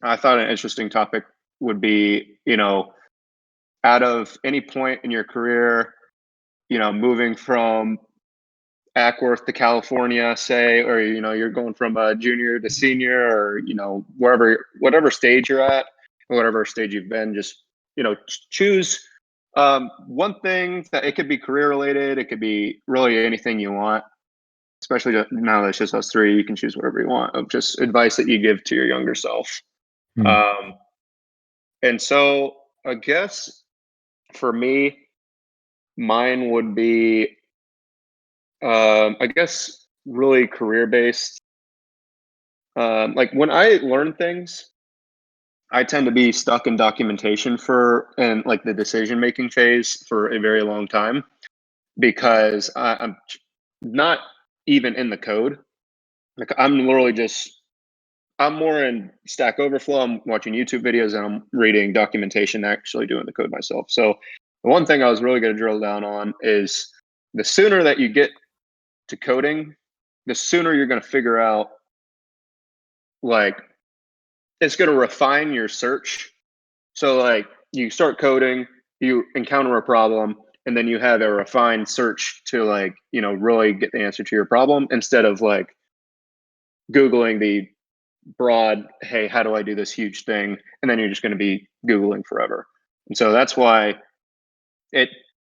I thought an interesting topic would be, out of any point in your career, moving from Ackworth to California, say, or you're going from a junior to senior, or whatever stage you're at, or whatever stage you've been, just choose one thing that it could be career related, it could be really anything you want. Especially now that it's just us three, you can choose whatever you want of just advice that you give to your younger self. Um, and so I guess for me, mine would be, I guess, really career based. Like when I learn things, I tend to be stuck in documentation and like the decision making phase for a very long time because I'm not even in the code. Like I'm literally I'm more in Stack Overflow. I'm watching YouTube videos and I'm reading documentation, actually doing the code myself. So the one thing I was really going to drill down on is the sooner that you get to coding, the sooner you're going to figure out, like, it's going to refine your search. So like you start coding, you encounter a problem, and then you have a refined search to like, really get the answer to your problem instead of like Googling the broad, hey, how do I do this huge thing? And then you're just going to be Googling forever. And so that's why it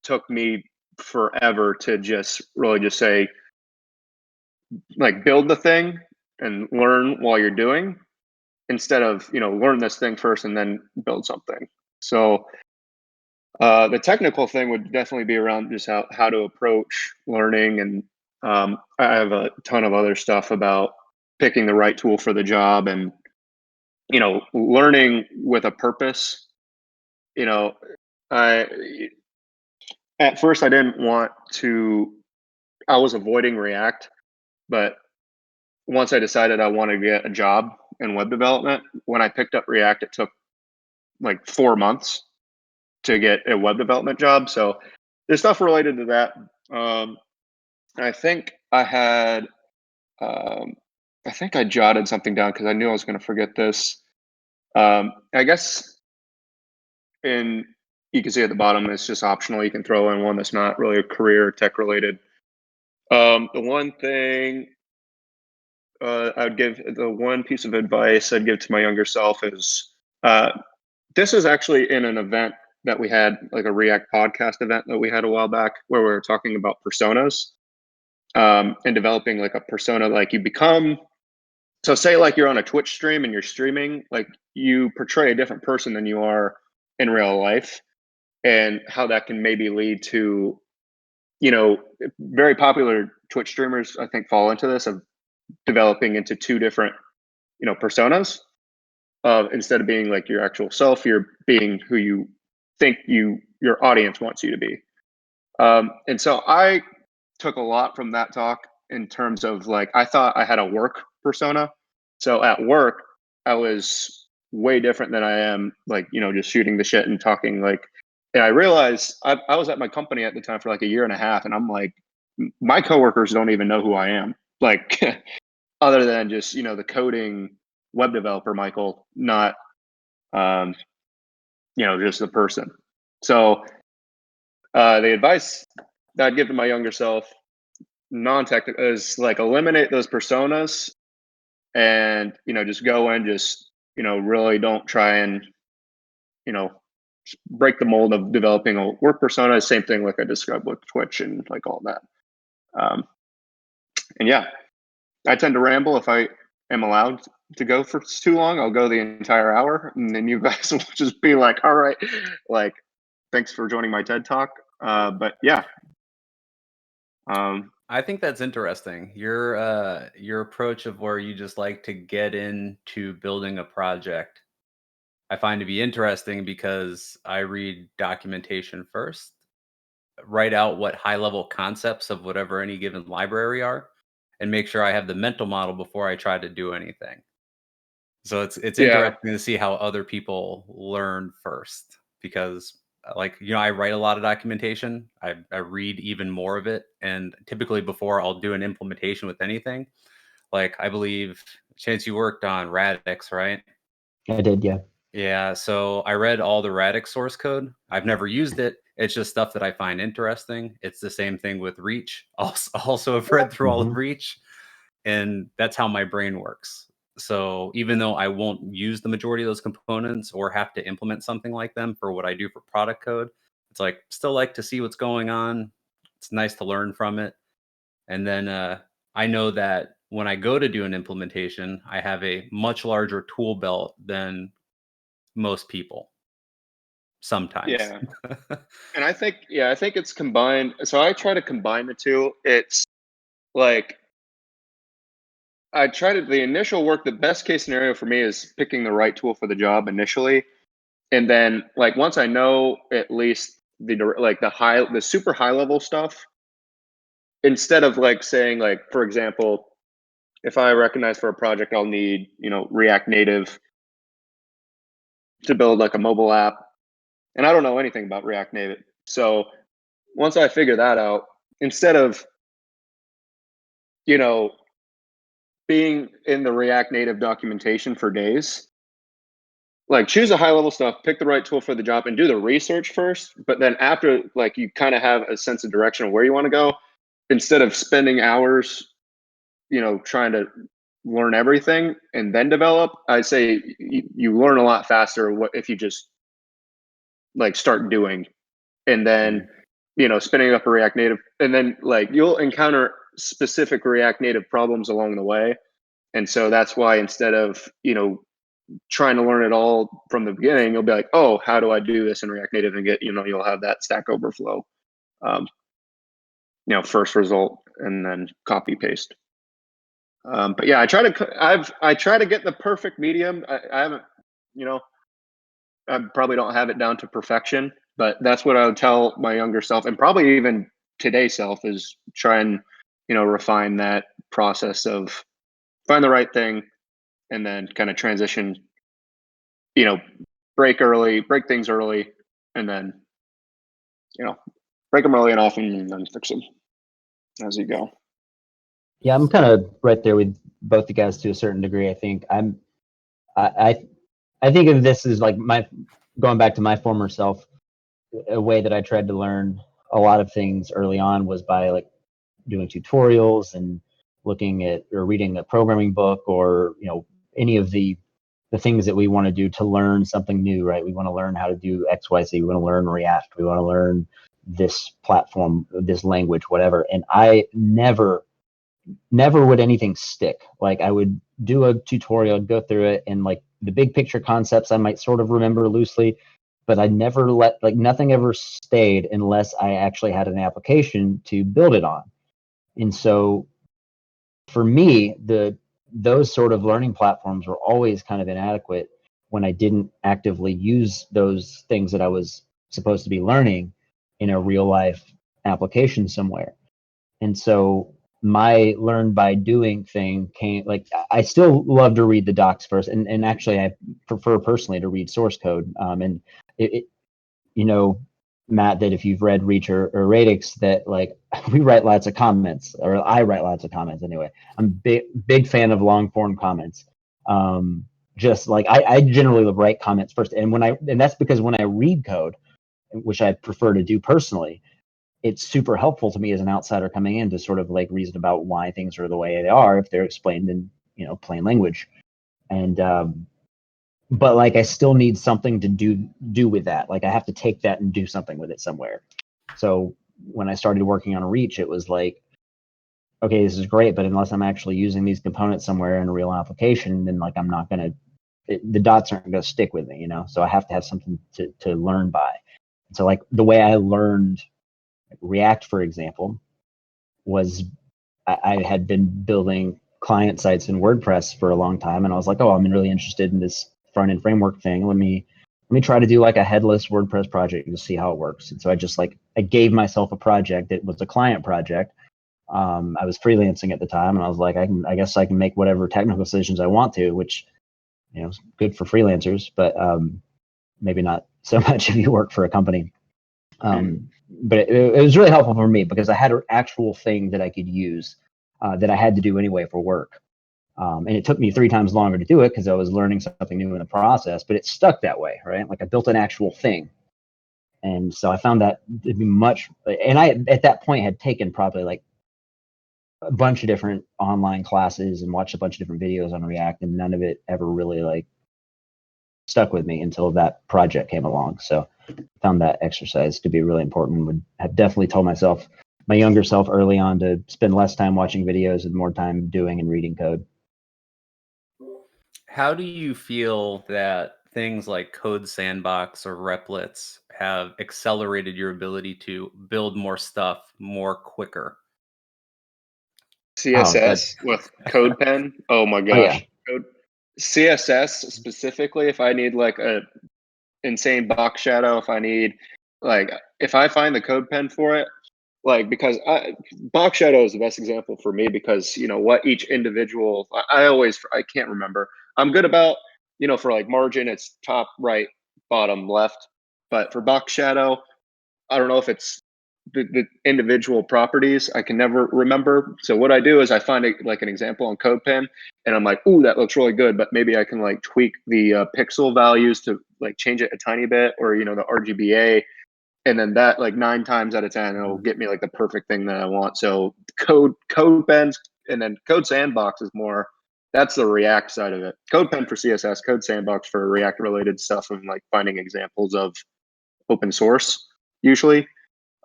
took me forever to just really just say, like, build the thing and learn while you're doing instead of, learn this thing first and then build something. So the technical thing would definitely be around just how to approach learning. And I have a ton of other stuff about picking the right tool for the job and learning with a purpose. I At first I didn't want to. I was avoiding React, but once I decided I wanted to get a job in web development, when I picked up React, it took like 4 months to get a web development job. So there's stuff related to that. Um, I think I had. I think I jotted something down because I knew I was going to forget this. I guess you can see at the bottom, it's just optional. You can throw in one that's not really a career tech related. The one thing the one piece of advice I'd give to my younger self is this is actually in an event that we had, like a React podcast event that we had a while back, where we were talking about personas and developing like a persona. Like you become, so say like you're on a Twitch stream and you're streaming, like you portray a different person than you are in real life, and how that can maybe lead to, very popular Twitch streamers, I think, fall into this of developing into two different, personas. Instead of being like your actual self, you're being who you think your audience wants you to be. And so I took a lot from that talk in terms of, like, I thought I had a work persona. So at work, I was way different than I am, like, just shooting the shit and talking, like, and I realized I was at my company at the time for like a year and a half, and I'm like, my coworkers don't even know who I am. Like, other than just, the coding web developer, Michael, not, um, just the person. So the advice that I'd give to my younger self, non-technical, is like eliminate those personas and, just go in, just, really don't try and, you know, break the mold of developing a work persona. Same thing like I described with Twitch and like all that. And yeah, I tend to ramble. If I am allowed to go for too long, I'll go the entire hour, and then you guys will just be like, all right, like, thanks for joining my TED talk. But yeah. I think that's interesting. Your approach of where you just like to get into building a project, I find to be interesting because I read documentation first, write out what high level concepts of whatever any given library are, and make sure I have the mental model before I try to do anything. So it's Yeah. interesting to see how other people learn first because like I write a lot of documentation. I read even more of it, and typically before I'll do an implementation with anything, like I believe Chance, you worked on Radix, right? I did, yeah. Yeah, so I read all the Radix source code. I've never used it. It's just stuff that I find interesting. It's the same thing with Reach. Also have read through all of Mhm. Reach, and that's how my brain works. So even though I won't use the majority of those components or have to implement something like them for what I do for product code, it's like still like to see what's going on. It's nice to learn from it. And then I know that when I go to do an implementation, I have a much larger tool belt than most people sometimes. Yeah. And I think, yeah, I think it's combined. So I try to combine the two. It's like I try to the initial work. The best case scenario for me is picking the right tool for the job initially, and then like once I know at least the super high level stuff, instead of like saying like for example, if I recognize for a project I'll need React Native to build like a mobile app, and I don't know anything about React Native, so once I figure that out, instead of you know being in the React Native documentation for days, like choose the high level stuff, pick the right tool for the job, and do the research first. But then after, like you kind of have a sense of direction of where you want to go, instead of spending hours, trying to learn everything and then develop. I say you learn a lot faster what if you just like start doing, and then Mhm. spinning up a React Native, and then like you'll encounter specific React Native problems along the way. And so that's why instead of trying to learn it all from the beginning, you'll be like, oh, how do I do this in React Native, and get you'll have that Stack Overflow, um, first result, and then copy paste. But yeah, I try to get the perfect medium. I haven't, you know, I probably don't have it down to perfection, but that's what I would tell my younger self, and probably even today's self, is try and refine that process of find the right thing, and then kind of transition, you know, break things early, and then you know, break them early and often, and then fix them as you go. Yeah, I'm kind of right there with both the guys to a certain degree. I think I I think of this as like my going back to my former self. A way that I tried to learn a lot of things early on was by like doing tutorials and looking at or reading a programming book, or any of the things that we want to do to learn something new, right? We want to learn how to do XYZ. We want to learn React. We want to learn this platform, this language, whatever. And I never would anything stick. Like I would do a tutorial, go through it, and like the big picture concepts I might sort of remember loosely, but I never like nothing ever stayed unless I actually had an application to build it on. And so for me, those sort of learning platforms were always kind of inadequate when I didn't actively use those things that I was supposed to be learning in a real life application somewhere. And so my learn by doing thing came like I still love to read the docs first, and actually I prefer personally to read source code. And it you know, Matt, that if you've read Reach or Radix, that like we write lots of comments, or I write lots of comments anyway. I'm big fan of long form comments. Um, just like I generally write comments first, and that's because when I read code, which I prefer to do personally, it's super helpful to me as an outsider coming in to sort of like reason about why things are the way they are if they're explained in plain language. And but like I still need something to do with that. Like I have to take that and do something with it somewhere. So when I started working on Reach, it was like, okay, this is great, but unless I'm actually using these components somewhere in a real application, then like I'm not gonna the dots aren't gonna stick with me, So I have to have something to learn by. So like the way I learned React, for example, was I had been building client sites in WordPress for a long time, and I was like, oh, I'm really interested in this front end framework thing. Let me try to do like a headless WordPress project to see how it works. And so I gave myself a project that was a client project. I was freelancing at the time, and I was like, I guess I can make whatever technical decisions I want to, which is good for freelancers, but maybe not so much if you work for a company. But it was really helpful for me because I had an actual thing that I could use that I had to do anyway for work. And it took me 3 times longer to do it because I was learning something new in the process, but it stuck that way, right? Like I built an actual thing. And so I found that to be much, and I at that point had taken probably like a bunch of different online classes and watched a bunch of different videos on React, and none of it ever really like stuck with me until that project came along. So I found that exercise to be really important. Would have definitely told myself, my younger self early on, to spend less time watching videos and more time doing and reading code. How do you feel that things like Code Sandbox or Replets have accelerated your ability to build more stuff more quicker? Oh, that, CSS with CodePen. Oh my oh yeah. gosh. CSS specifically, if I need like a insane box shadow, if I need like if I find the CodePen for it, like because box shadow is the best example for me because what each individual I can't remember. I'm good about for like margin it's top right, bottom left, but for box shadow I don't know if it's the individual properties. I can never remember. So what I do is I find it like an example on CodePen, and I'm like, "Ooh, that looks really good," but maybe I can like tweak the pixel values to like change it a tiny bit, or the RGBA, and then that like 9 times out of 10 it'll get me like the perfect thing that I want. So CodePens, and then Code Sandbox is more. That's the React side of it. CodePen for CSS, Code Sandbox for React related stuff, and like finding examples of open source usually.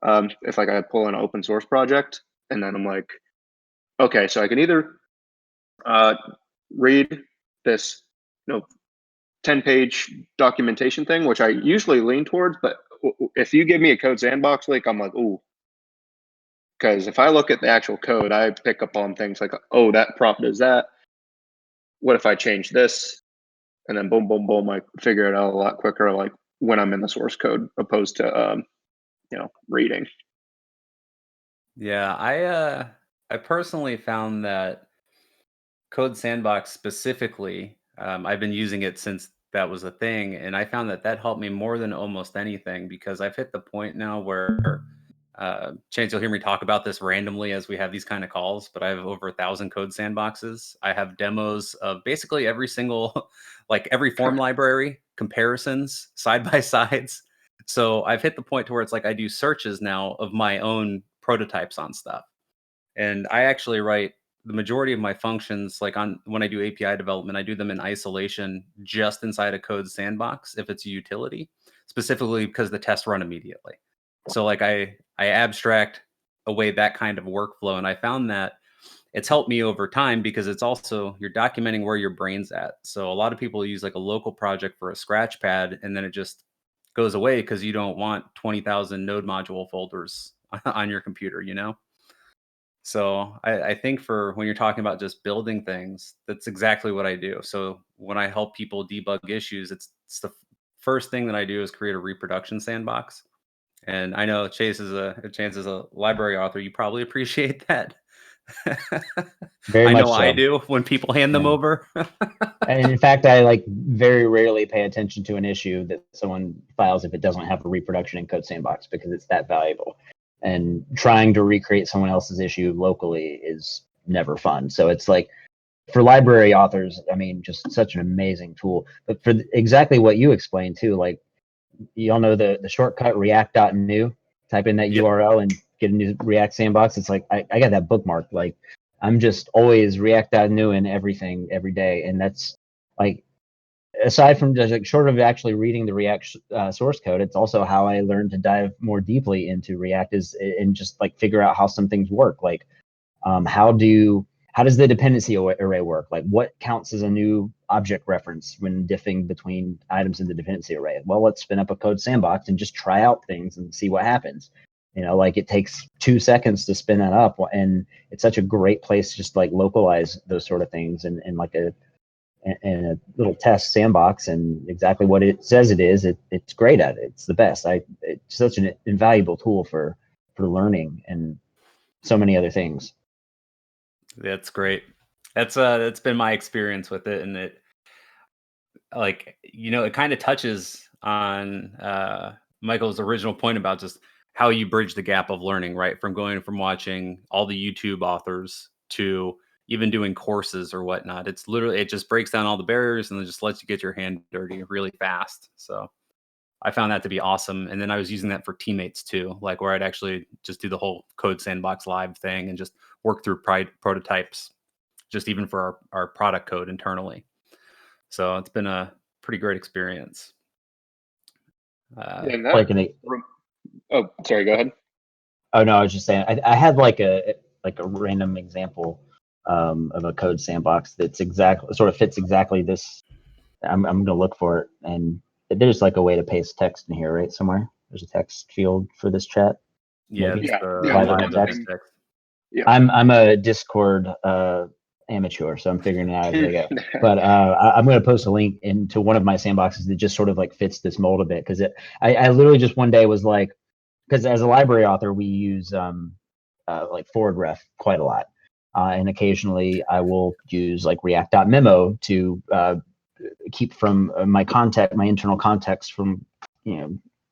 If like I pull in an open source project, and then I'm like, okay, so I can either uh, read this, 10-page documentation thing, which I usually lean towards, but if you give me a Code Sandbox link, I'm like, ooh, because if I look at the actual code, I pick up on things like, oh, that prop does that. What if I change this? And then boom, boom, boom, I figure it out a lot quicker, like when I'm in the source code, opposed to reading. Yeah, I personally found that Code Sandbox specifically, I've been using it since that was a thing, and I found that that helped me more than almost anything because I've hit the point now where, Chance, you'll hear me talk about this randomly as we have these kind of calls, but I have over 1,000 Code Sandboxes. I have demos of basically every single, like every form library, comparisons, side by sides. So I've hit the point to where it's like I do searches now of my own prototypes on stuff. And I actually write the majority of my functions, like on when I do API development, I do them in isolation just inside a code sandbox if it's a utility, specifically because the tests run immediately. So like I abstract away that kind of workflow, and I found that it's helped me over time because it's also you're documenting where your brain's at. So a lot of people use like a local project for a scratch pad, and then it just goes away because you don't want 20,000 node module folders on your computer, you know? So I think for when you're talking about just building things, that's exactly what I do. So when I help people debug issues, it's the first thing that I do is create a reproduction sandbox. And I know Chance is a library author. You probably appreciate that. Very I know much I so. do when people hand them Yeah. over. And in fact, I like very rarely pay attention to an issue that someone files if it doesn't have a reproduction in Code Sandbox because it's that valuable. And trying to recreate someone else's issue locally is never fun. So it's like for library authors, I mean, just such an amazing tool. But for exactly what you explained too, like you all know the shortcut react.new, type in that Yep. URL and get a new React sandbox. It's like I got that bookmarked. Like I'm just always react.new in everything every day. And that's like aside from just like short of actually reading the React source code, it's also how I learned to dive more deeply into React is and just like figure out how some things work. Like how does the dependency array work? Like what counts as a new object reference when diffing between items in the dependency array? Well, let's spin up a code sandbox and just try out things and see what happens. Like it takes 2 seconds to spin that up, and it's such a great place to just like localize those sort of things and like a little test sandbox, and exactly what it says it is. It's great at it. It's the best. It's such an invaluable tool for learning and so many other things. That's great. That's been my experience with it, and it like it kind of touches on Michael's original point about just how you bridge the gap of learning, right? From going from watching all the YouTube authors to even doing courses or whatnot. It's literally, it just breaks down all the barriers and then just lets you get your hand dirty really fast. So I found that to be awesome. And then I was using that for teammates too, like where I'd actually just do the whole Code Sandbox Live thing and just work through prototypes, just even for our product code internally. So it's been a pretty great experience. And that, Like oh, sorry, go ahead. Oh no, I was just saying I had like a random example of a code sandbox that's exactly sort of fits exactly this. I'm gonna look for it, and there's like a way to paste text in here, right? Somewhere there's a text field for this chat. Yeah, Maybe? live text. text. Yeah. I'm a Discord amateur, so I'm figuring it out as I go. But I'm going to post a link into one of my sandboxes that just sort of like fits this mold a bit, because I literally just one day was like, because as a library author we use like forward ref quite a lot, and occasionally I will use like react.memo to keep from my internal context from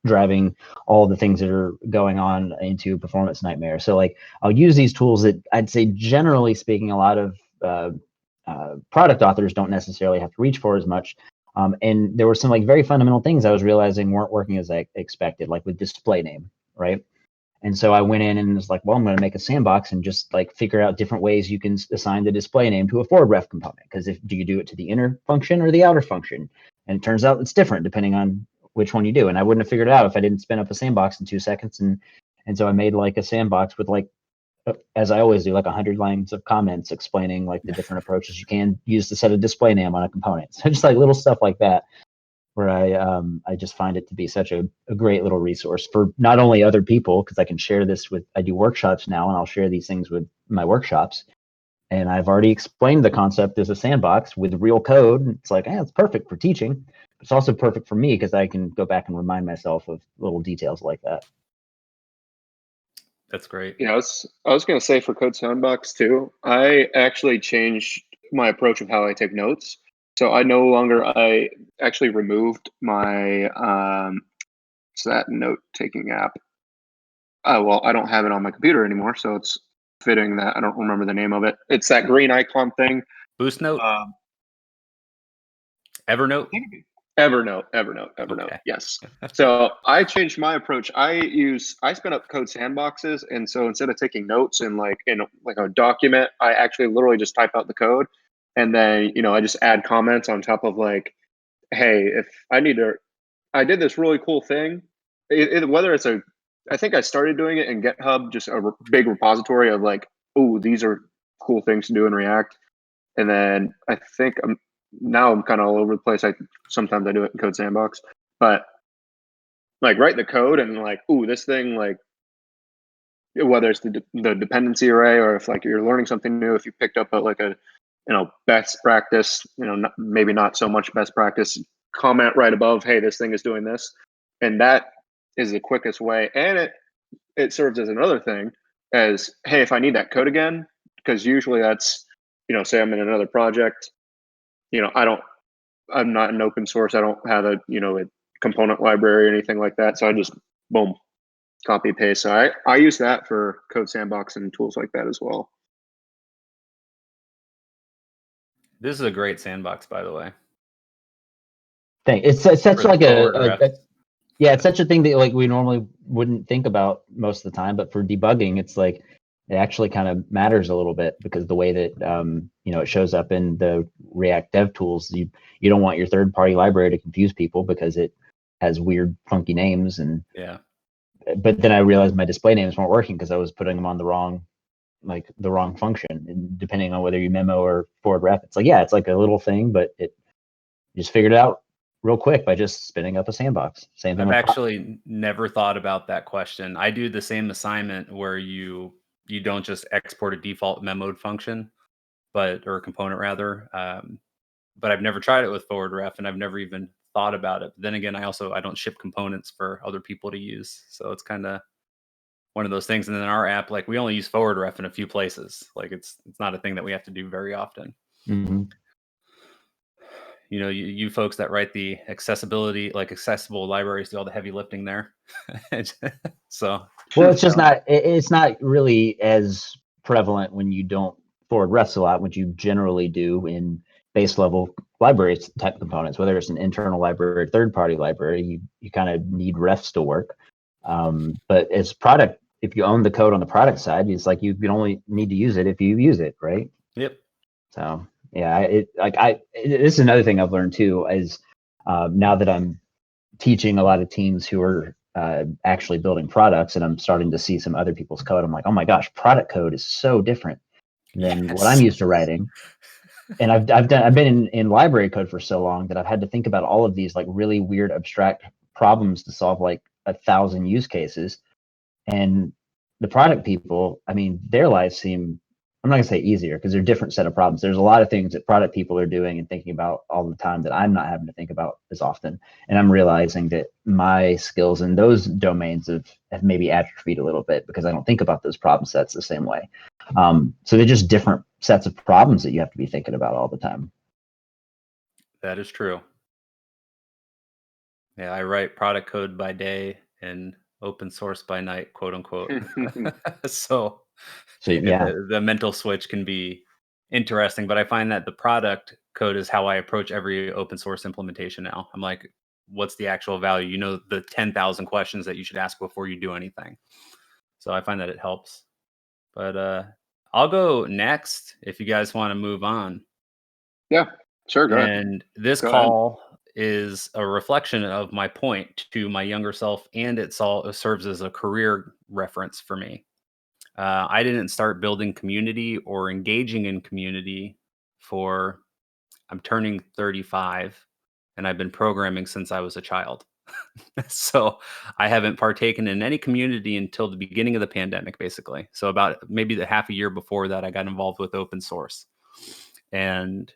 driving all the things that are going on into performance nightmare. So like I'll use these tools that I'd say generally speaking a lot of product authors don't necessarily have to reach for as much. And there were some like very fundamental things I was realizing weren't working as I expected, like with display name, right? And so I went in and was like, well, I'm going to make a sandbox and just like figure out different ways you can assign the display name to a forward ref component. Because do you do it to the inner function or the outer function? And it turns out it's different depending on which one you do. And I wouldn't have figured it out if I didn't spin up a sandbox in 2 seconds. And so I made like a sandbox with like, as I always do, like 100 lines of comments explaining like the different approaches you can use to set a display name on a component. So just like little stuff like that, where I just find it to be such a great little resource for not only other people, because I can share this with, I do workshops now and I'll share these things with my workshops. And I've already explained the concept as a sandbox with real code. It's like, it's perfect for teaching. It's also perfect for me because I can go back and remind myself of little details like that. That's great. I was going to say for Code Sandbox too, I actually changed my approach of how I take notes. So I actually removed my, it's that note taking app. Well, I don't have it on my computer anymore, so it's fitting that I don't remember the name of it. It's that green icon thing. Boost Note? Evernote? Evernote. Okay. Yes. So I changed my approach. I spin up Code Sandboxes, and so instead of taking notes in a document, I actually literally just type out the code, and then I just add comments on top of like, hey, if I did this really cool thing, whether it's I think I started doing it in GitHub, just a big repository of like, oh, these are cool things to do in React, and then I think I'm kind of all over the place. Sometimes I do it in Code Sandbox, but like write the code and like, ooh, this thing, like whether it's the dependency array or if like you're learning something new, if you picked up like a best practice, maybe not so much best practice, comment right above, hey, this thing is doing this, and that is the quickest way. And it serves as another thing as, hey, if I need that code again, because usually that's say I'm in another project, I'm not an open source. I don't have a component library or anything like that. So I just boom, copy paste. So I use that for Code Sandbox and tools like that as well. This is a great sandbox, by the way. It's such like it's such a thing that like we normally wouldn't think about most of the time, but for debugging, it's like it actually kind of matters a little bit because the way that it shows up in the React dev tools, you don't want your third-party library to confuse people because it has weird, funky names. And but then I realized my display names weren't working because I was putting them on the wrong function, and depending on whether you memo or forward ref, it's like a little thing, but it just figured it out real quick by just spinning up a sandbox. Same thing. I've actually never thought about that question. I do the same assignment where you don't just export a default memoed function, or a component rather. But I've never tried it with forward ref, and I've never even thought about it. But then again, I don't ship components for other people to use, so it's kind of one of those things. And then our app, like we only use forward ref in a few places. Like it's not a thing that we have to do very often. Mm-hmm. You folks that write the accessible libraries do all the heavy lifting there. So well, it's just not really as prevalent when you don't forward refs a lot, which you generally do in base level library type components, whether it's an internal library or third party library, you kind of need refs to work. But as product, if you own the code on the product side, it's like you can only need to use it if you use it, right? Yep. So yeah, this is another thing I've learned too, is now that I'm teaching a lot of teams who are actually building products, and I'm starting to see some other people's code. I'm like, oh my gosh, product code is so different than what I'm used to writing. And I've been in library code for so long that I've had to think about all of these like really weird abstract problems to solve like 1,000 use cases. And the product people, I mean, their lives seem, I'm not gonna say easier because they're a different set of problems. There's a lot of things that product people are doing and thinking about all the time that I'm not having to think about as often. And I'm realizing that my skills in those domains have maybe atrophied a little bit because I don't think about those problem sets the same way. So they're just different sets of problems that you have to be thinking about all the time. That is true. Yeah, I write product code by day and open source by night, quote unquote. So So yeah, the mental switch can be interesting, but I find that the product code is how I approach every open source implementation now. I'm like, what's the actual value? You know, the 10,000 questions that you should ask before you do anything. So I find that it helps. But I'll go next if you guys want to move on. Yeah, sure. Go ahead. And this Go ahead. call is a reflection of my point to my younger self, and it serves as a career reference for me. I didn't start building community or engaging in community for, I'm turning 35, and I've been programming since I was a child. So I haven't partaken in any community until the beginning of the pandemic, basically. So about maybe the half a year before that, I got involved with open source. And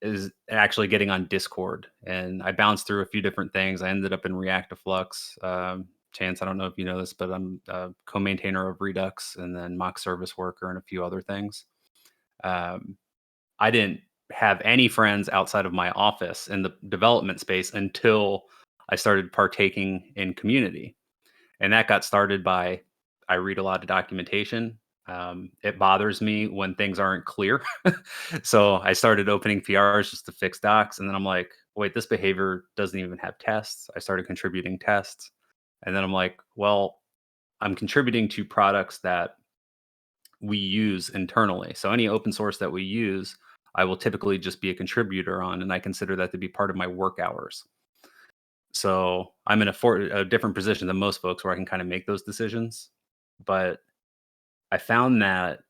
is actually getting on Discord, and I bounced through a few different things. I ended up in Reactive Flux. Chance, I don't know if you know this, but I'm a co-maintainer of Redux and then mock service worker and a few other things. Um, I didn't have any friends outside of my office in the development space until I started partaking in community. And that got started by, I read a lot of documentation. It bothers me when things aren't clear. So I started opening PRs just to fix docs. And then I'm like, wait, this behavior doesn't even have tests. I started contributing tests. And then I'm like, well, I'm contributing to products that we use internally. So any open source that we use, I will typically just be a contributor on. And I consider that to be part of my work hours. So I'm in a different position than most folks where I can kind of make those decisions. But I found that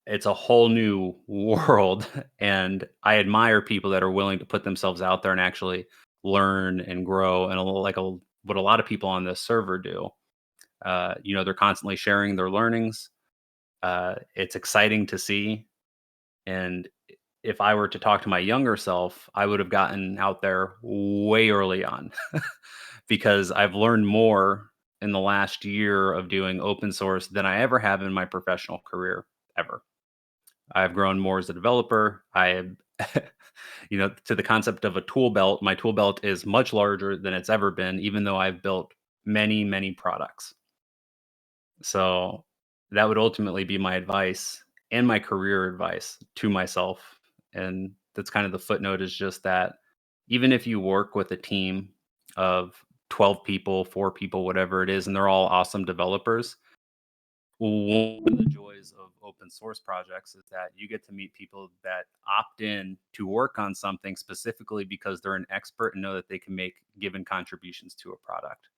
it's a whole new world. And I admire people that are willing to put themselves out there and actually learn and grow. And what a lot of people on this server do. They're constantly sharing their learnings. It's exciting to see. And if I were to talk to my younger self, I would have gotten out there way early on because I've learned more in the last year of doing open source than I ever have in my professional career ever. I've grown more as a developer. I have, to the concept of a tool belt, my tool belt is much larger than it's ever been, even though I've built many, many products. So that would ultimately be my advice and my career advice to myself. And that's kind of the footnote, is just that even if you work with a team of 12 people, 4 people, whatever it is, and they're all awesome developers, one of the joys of open source projects is that you get to meet people that opt in to work on something specifically because they're an expert and know that they can make given contributions to a product.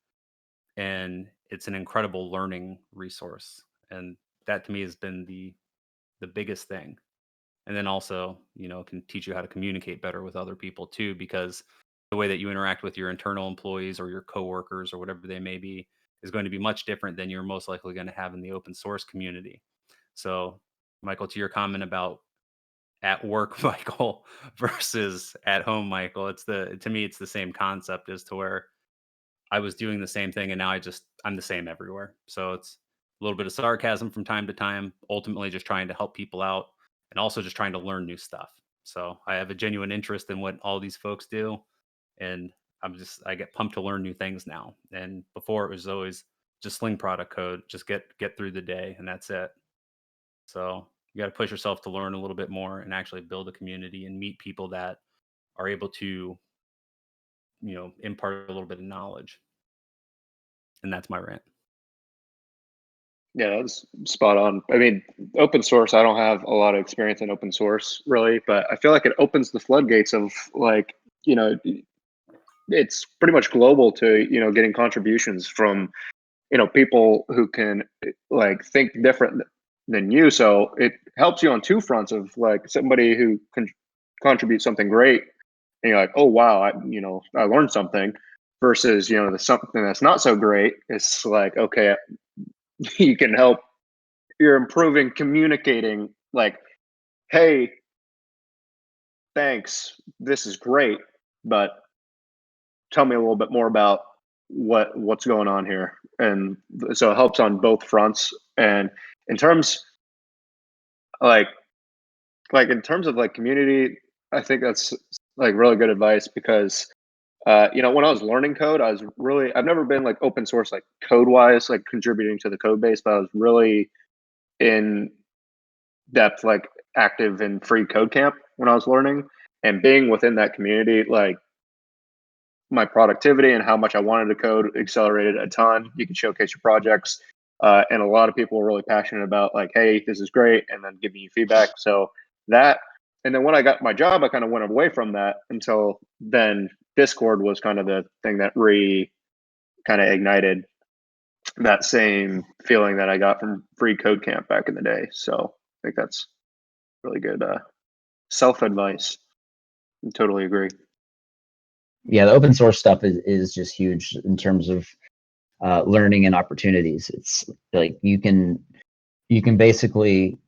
And it's an incredible learning resource. And that to me has been the biggest thing. And then also, can teach you how to communicate better with other people too, because the way that you interact with your internal employees or your coworkers or whatever they may be is going to be much different than you're most likely going to have in the open source community. So, Michael, to your comment about at work Michael versus at home Michael, to me it's the same concept, as to where I was doing the same thing and now I'm the same everywhere. So it's a little bit of sarcasm from time to time, ultimately just trying to help people out and also just trying to learn new stuff. So I have a genuine interest in what all these folks do, and I get pumped to learn new things now. And before it was always just sling product code, just get through the day and that's it. So You got to push yourself to learn a little bit more and actually build a community and meet people that are able to, impart a little bit of knowledge. And that's my rant. Yeah, that's spot on. I mean, open source, I don't have a lot of experience in open source really, but I feel like it opens the floodgates of like, you know, it's pretty much global to, getting contributions from, people who can like think different than you. So it helps you on two fronts of like somebody who can contribute something great and you're like, oh wow, I learned something versus, the something that's not so great. It's like, okay, you can help, you're improving communicating like, hey, thanks, this is great, but tell me a little bit more about what's going on here. And so it helps on both fronts. And in terms like in terms of like community, I think that's like really good advice because when I was learning code, I've never been like open source like code wise, like contributing to the code base, but I was really in depth, like active in free code camp when I was learning, and being within that community, like my productivity and how much I wanted to code accelerated a ton. You can showcase your projects, and a lot of people were really passionate about like, hey, this is great, and then giving you feedback. So that, and then when I got my job, I kind of went away from that until then. Discord was kind of the thing that kind of ignited that same feeling that I got from free code camp back in the day. So I think that's really good self advice. Totally agree. Yeah, the open source stuff is just huge in terms of learning and opportunities. It's like you can basically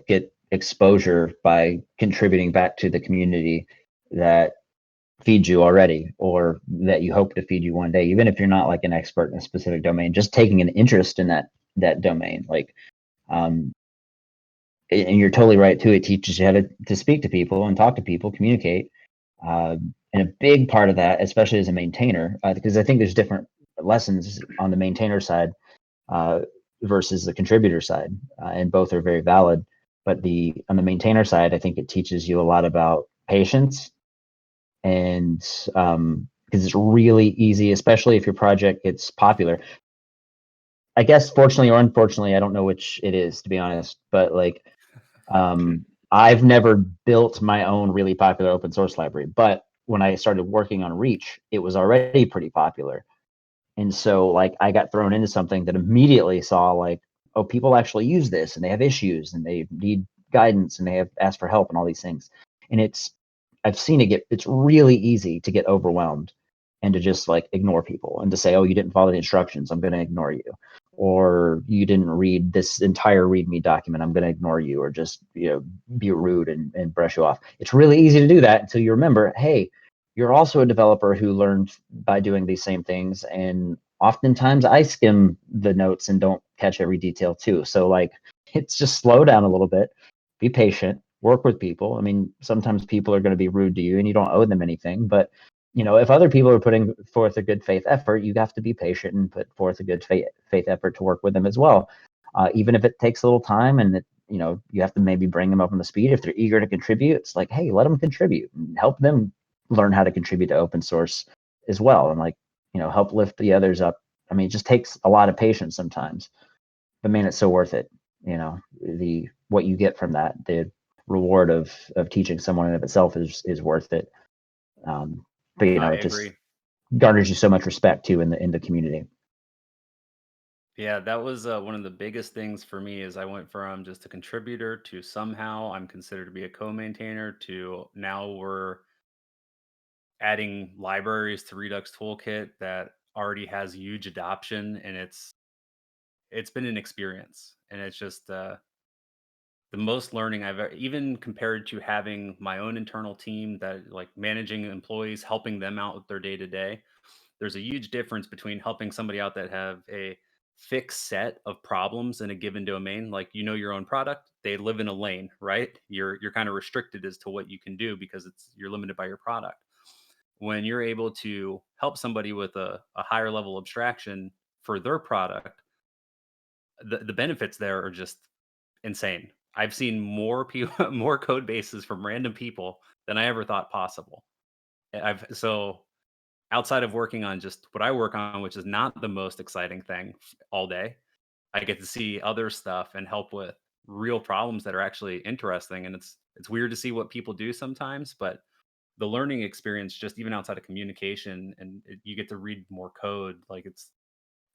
get exposure by contributing back to the community that feeds you already or that you hope to feed you one day, even if you're not like an expert in a specific domain. Just taking an interest in that domain, like um and you're totally right too, it teaches you how to speak to people and talk to people, communicate. And a big part of that, especially as a maintainer, because I think there's different lessons on the maintainer side uh, versus the contributor side, and both are very valid. But on the maintainer side, I think it teaches you a lot about patience, and because it's really easy, especially if your project gets popular. I guess fortunately or unfortunately, I don't know which it is, to be honest. But like, I've never built my own really popular open source library, but when I started working on Reach, it was already pretty popular. And so like I got thrown into something that immediately saw like, oh, people actually use this and they have issues and they need guidance and they have asked for help and all these things. And I've seen it's really easy to get overwhelmed and to just like ignore people and to say, oh, you didn't follow the instructions, I'm going to ignore you. Or you didn't read this entire README document, I'm going to ignore you, or just, be rude and brush you off. It's really easy to do that until you remember, hey, you're also a developer who learned by doing these same things. And oftentimes I skim the notes and don't catch every detail too. So like, it's just slow down a little bit, be patient, work with people. I mean, sometimes people are going to be rude to you and you don't owe them anything, but if other people are putting forth a good faith effort, you have to be patient and put forth a good faith effort to work with them as well. Even if it takes a little time and you have to maybe bring them up on the speed. If they're eager to contribute, it's like, hey, let them contribute and help them learn how to contribute to open source as well, and like help lift the others up. I mean, it just takes a lot of patience sometimes, but man, it's so worth it. The what you get from that, the reward of teaching someone in of itself is worth it. But I it just agree. garners you so much respect too in the community. Yeah, that was one of the biggest things for me is I went from just a contributor to somehow I'm considered to be a co-maintainer to now we're adding libraries to Redux Toolkit that already has huge adoption, and it's been an experience, and it's just the most learning I've ever, even compared to having my own internal team that like managing employees, helping them out with their day to day. There's a huge difference between helping somebody out that have a fixed set of problems in a given domain, like your own product, they live in a lane, right? You're kind of restricted as to what you can do because you're limited by your product. When you're able to help somebody with a higher level abstraction for their product, the benefits there are just insane. I've seen more people, more code bases from random people than I ever thought possible. So outside of working on just what I work on, which is not the most exciting thing all day, I get to see other stuff and help with real problems that are actually interesting. And it's weird to see what people do sometimes, but the learning experience, just even outside of communication, and you get to read more code. Like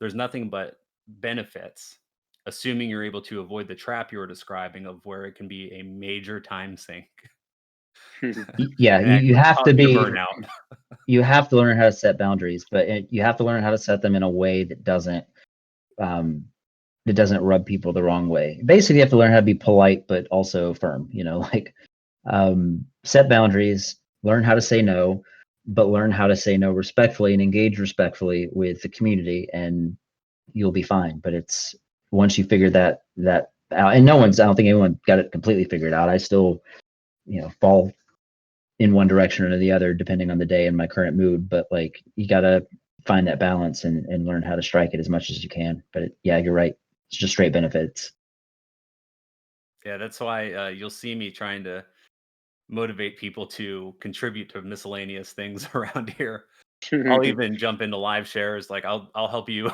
there's nothing but benefits, assuming you're able to avoid the trap you were describing of where it can be a major time sink Yeah, and you have cause to you to be. burn out. You have to learn how to set boundaries, but you have to learn how to set them in a way um, that doesn't rub people the wrong way. Basically, you have to learn how to be polite, but also firm. Like set boundaries, learn how to say no, but learn how to say no respectfully and engage respectfully with the community, and you'll be fine. But it's once you figure that out, and I don't think anyone got it completely figured out. I still, fall in one direction or the other depending on the day and my current mood. But like you gotta find that balance and learn how to strike it as much as you can. But yeah, you're right. It's just straight benefits. Yeah, that's why you'll see me trying to motivate people to contribute to miscellaneous things around here. I'll even jump into live shares. Like I'll help you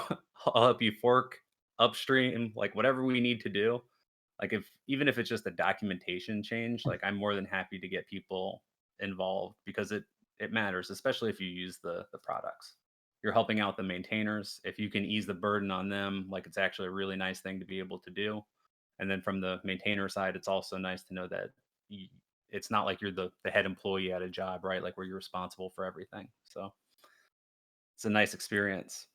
I'll help you fork upstream, like whatever we need to do. Like if even if it's just a documentation change, like I'm more than happy to get people involved because it matters, especially if you use the products. You're helping out the maintainers. If you can ease the burden on them, like it's actually a really nice thing to be able to do. And then from the maintainer side, it's also nice to know that it's not like you're the head employee at a job, right? Like where you're responsible for everything. So it's a nice experience.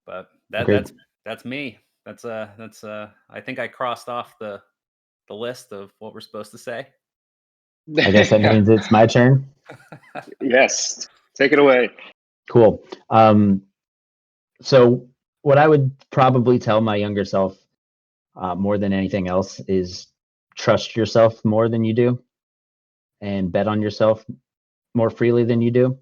But Agreed. that's me. That's I think I crossed off the list of what we're supposed to say. I guess that Yeah. means it's my turn. Yes. Take it away. Cool. So what I would probably tell my younger self, more than anything else, is trust yourself more than you do, and bet on yourself more freely than you do.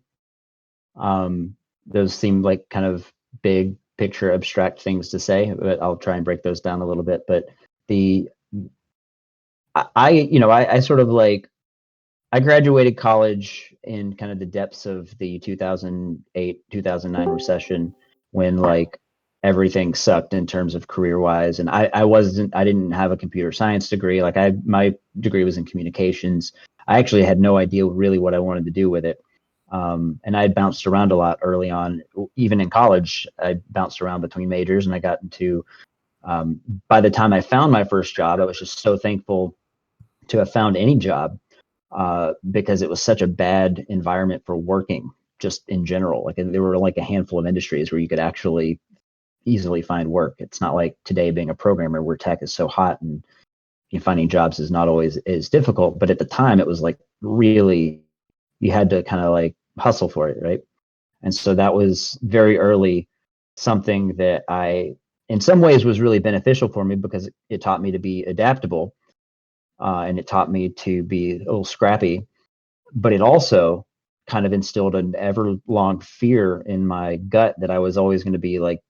Those seem like kind of big picture abstract things to say, but I'll try and break those down a little bit. But the I sort of like I graduated college in kind of the depths of the 2008 2009 recession, when like everything sucked in terms of career wise. And I didn't have a computer science degree. Like my degree was in communications. I actually had no idea really what I wanted to do with it. And I had bounced around a lot early on. Even in college, I bounced around between majors, and I got into by the time I found my first job, I was just so thankful to have found any job, because it was such a bad environment for working just in general. Like there were like a handful of industries where you could actually easily find work. It's not like today being a programmer where tech is so hot and finding jobs is not always as difficult. But at the time, it was like really, you had to kind of like hustle for it, right? And so that was very early something that in some ways, was really beneficial for me because it taught me to be adaptable, and it taught me to be a little scrappy. But it also kind of instilled an ever long fear in my gut that I was always going to be like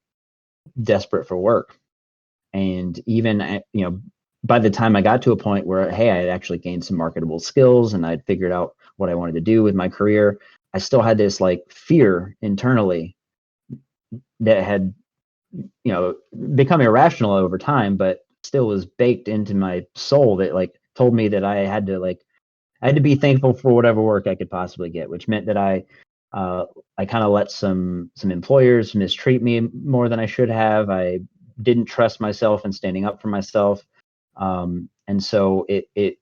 desperate for work. And even by the time I got to a point where, hey, I had actually gained some marketable skills and I'd figured out what I wanted to do with my career, I still had this like fear internally that had become irrational over time, but still was baked into my soul, that like told me that I had to be thankful for whatever work I could possibly get, which meant that I kind of let some employers mistreat me more than I should have. I didn't trust myself in standing up for myself, and so it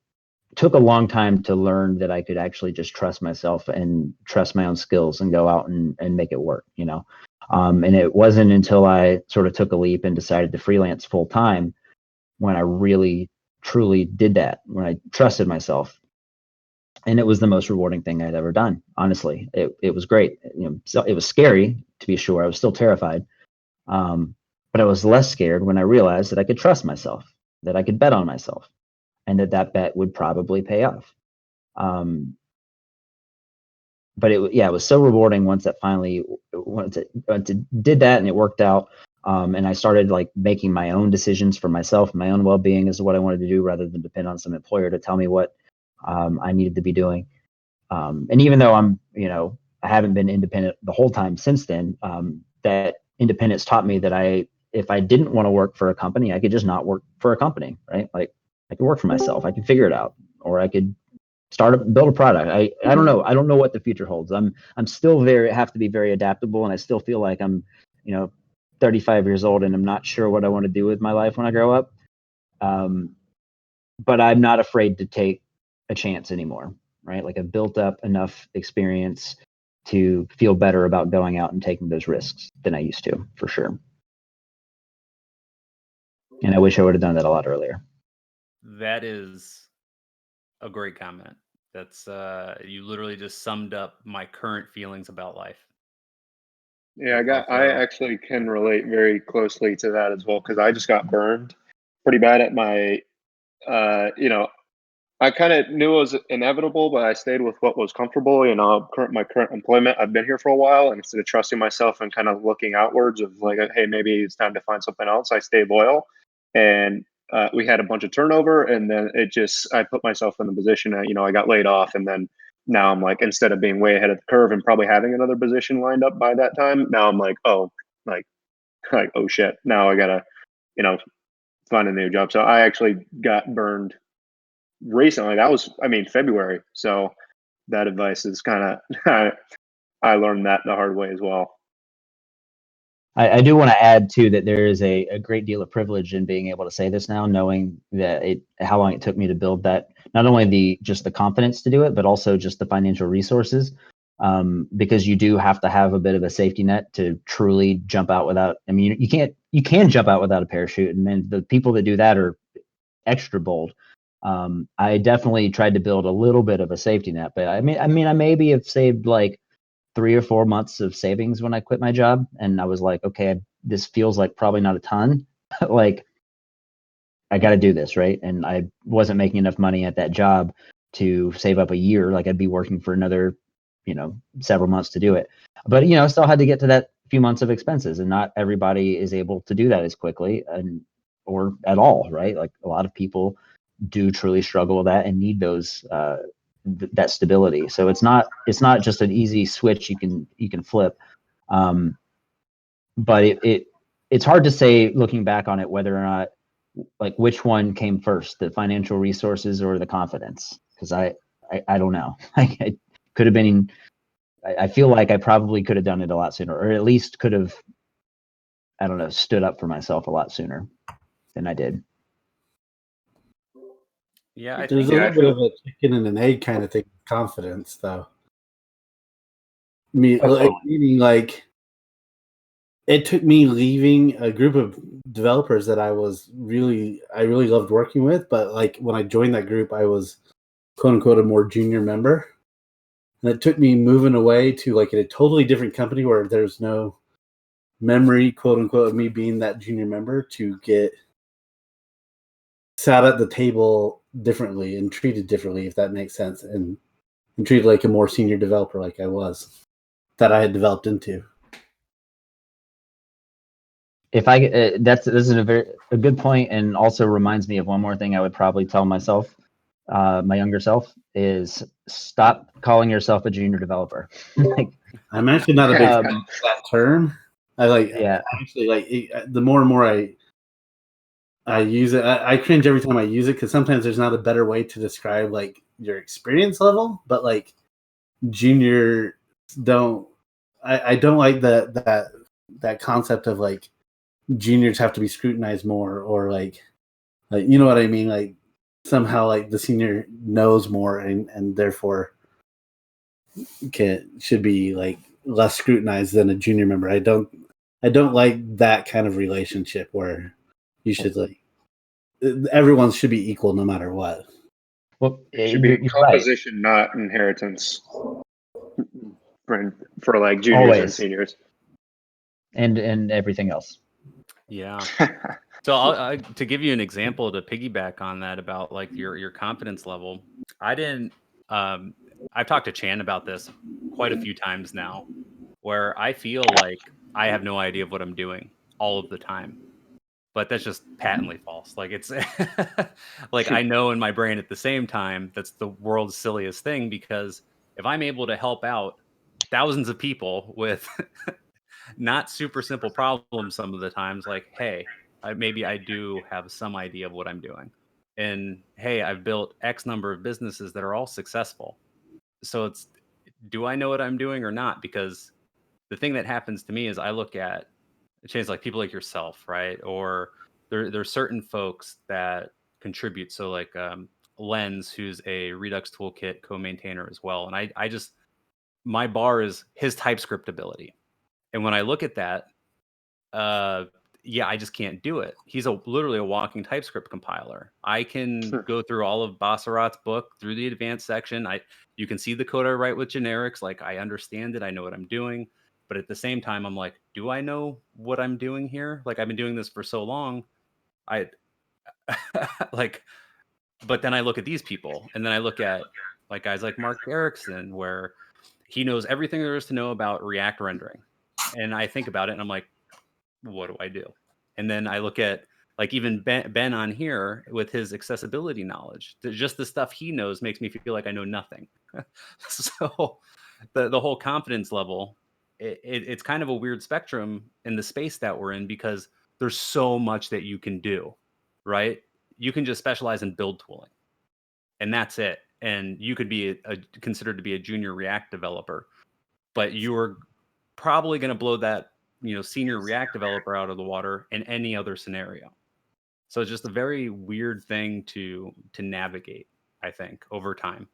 took a long time to learn that I could actually just trust myself and trust my own skills and go out and make it work. And it wasn't until I sort of took a leap and decided to freelance full time when I really truly did that, when I trusted myself. And it was the most rewarding thing I'd ever done. Honestly, it was great. So it was scary, to be sure. I was still terrified, but I was less scared when I realized that I could trust myself, that I could bet on myself, and that bet would probably pay off. Um, but it was so rewarding once it did that and it worked out. And I started like making my own decisions for myself and my own well-being as to what I wanted to do rather than depend on some employer to tell me what I needed to be doing. And even though I haven't been independent the whole time since then, that independence taught me that if I didn't want to work for a company, I could just not work for a company, right? Like I could work for myself, I could figure it out, or I could build a product. I don't know. I don't know what the future holds. I'm still have to be very adaptable, and I still feel like I'm, 35 years old, and I'm not sure what I want to do with my life when I grow up. But I'm not afraid to take a chance anymore, right? Like I've built up enough experience to feel better about going out and taking those risks than I used to, for sure. And I wish I would have done that a lot earlier. That is a great comment. That's you literally just summed up my current feelings about life. Yeah, I actually can relate very closely to that as well, because I just got burned pretty bad at my I kind of knew it was inevitable, but I stayed with what was comfortable. My current employment, I've been here for a while, and instead of trusting myself and kind of looking outwards of like, hey, maybe it's time to find something else, I stayed loyal. And we had a bunch of turnover, and then I put myself in the position that, I got laid off, and then now I'm like, instead of being way ahead of the curve and probably having another position lined up by that time, now I'm like, oh, like, like, oh shit, now I gotta, you know, find a new job. So I actually got burned recently. That was, February. So that advice is kind of, I learned that the hard way as well. I do want to add too that there is a great deal of privilege in being able to say this now, knowing that how long it took me to build that, not only just the confidence to do it, but also just the financial resources. Because you do have to have a bit of a safety net to truly jump out without. You can jump out without a parachute, and then the people that do that are extra bold. I definitely tried to build a little bit of a safety net, but I maybe have saved like 3 or 4 months of savings when I quit my job, and I was like, okay, this feels like probably not a ton, but like I got to do this, right? And I wasn't making enough money at that job to save up a year. Like I'd be working for another, several months to do it. But I still had to get to that few months of expenses, and not everybody is able to do that as quickly or at all, right? Like a lot of people do truly struggle with that and need those that stability. So it's not just an easy switch you can flip. But it's hard to say looking back on it whether or not, like, which one came first, the financial resources or the confidence, because I don't know. I could have been. I feel like I probably could have done it a lot sooner, or at least could have, I don't know, stood up for myself a lot sooner than I did. Yeah, there's a little bit of a chicken and an egg kind of thing. Confidence, though. Meaning like it took me leaving a group of developers that I really loved working with, but like when I joined that group, I was quote unquote a more junior member, and it took me moving away to like a totally different company where there's no memory, quote unquote, of me being that junior member to get sat at the table differently and treated differently, if that makes sense, and treated like a more senior developer, like I was, that I had developed into. If this is a good point, and also reminds me of one more thing I would probably tell myself, my younger self, is stop calling yourself a junior developer. Like, I'm actually not a big fan of that term. The more and more I use it, I cringe every time I use it, because sometimes there's not a better way to describe like your experience level, but like junior I don't like that concept of like juniors have to be scrutinized more, or like you know what I mean, like somehow like the senior knows more and therefore should be like less scrutinized than a junior member. I don't like that kind of relationship where you should like everyone should be equal no matter what. Well, it should be composition, right, not inheritance for like juniors always, and seniors, and everything else. Yeah. So to give you an example to piggyback on that about like your confidence level, I've talked to Chan about this quite a few times now, where I feel like I have no idea of what I'm doing. all of the time. But that's just patently false. Like it's like I know in my brain at the same time that's the world's silliest thing, because if I'm able to help out thousands of people with not super simple problems some of the times, like, hey, maybe I do have some idea of what I'm doing. And hey, I've built X number of businesses that are all successful. So it's, do I know what I'm doing or not? Because the thing that happens to me is I look at change like people like yourself, right? Or there's certain folks that contribute. So like Lens, who's a Redux Toolkit co-maintainer as well. And I just, my bar is his TypeScript ability. And when I look at that, uh, yeah, I just can't do it. He's literally a walking TypeScript compiler. I can go through all of Bassarat's book through the advanced section. You can see the code I write with generics. Like I understand it. I know what I'm doing. But at the same time, I'm like, do I know what I'm doing here? Like I've been doing this for so long. I like, but then I look at these people, and then I look at like guys like Mark Erickson, where he knows everything there is to know about React rendering. And I think about it and I'm like, what do I do? And then I look at like even Ben on here with his accessibility knowledge. Just the stuff he knows makes me feel like I know nothing. So the whole confidence level, it's kind of a weird spectrum in the space that we're in, because there's so much that you can do, right? You can just specialize in build tooling, and that's it. And you could be considered to be a junior React developer, but you're probably going to blow that senior React developer out of the water in any other scenario. So it's just a very weird thing to navigate, I think, over time.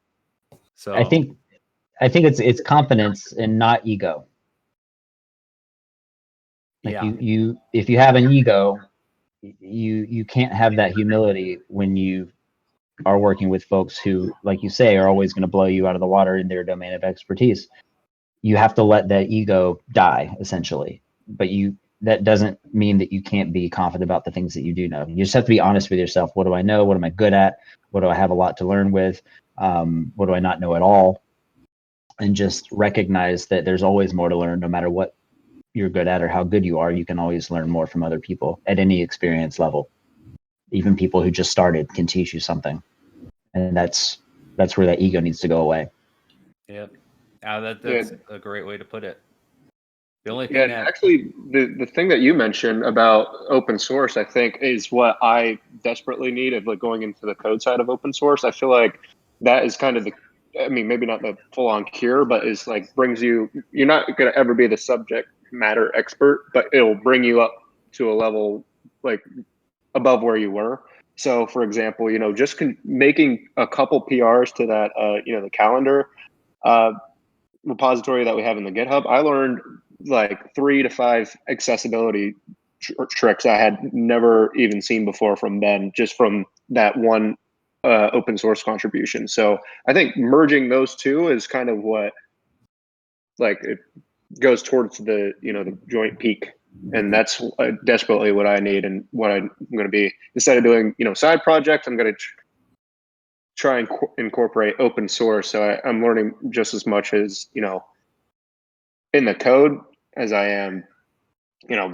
So I think it's confidence and not ego. Like yeah, you if you have an ego, you can't have that humility when you are working with folks who, like you say, are always going to blow you out of the water in their domain of expertise. You have to let that ego die, essentially. But that doesn't mean that you can't be confident about the things that you do know. You just have to be honest with yourself. What do I know? What am I good at? What do I have a lot to learn with? What do I not know at all? And just recognize that there's always more to learn, no matter what you're good at or how good you are. You can always learn more from other people at any experience level. Even people who just started can teach you something. And that's where that ego needs to go away. yep. That's a great way to put it. The only thing that actually the thing that you mentioned about open source, I think, is what I desperately need of like going into the code side of open source. I feel like that is kind of maybe not the full on cure, but is like you're not going to ever be the subject matter expert, but it'll bring you up to a level like above where you were. So for example, just making a couple PRs to that, the calendar, repository that we have in the GitHub, I learned like 3 to 5 accessibility tricks I had never even seen before from Ben, just from that one open source contribution. So I think merging those two is kind of what, like, it goes towards the the joint peak, and that's desperately what I need and what I'm going to be. Instead of doing side projects, I'm going to try and incorporate open source. So I'm learning just as much as in the code as I am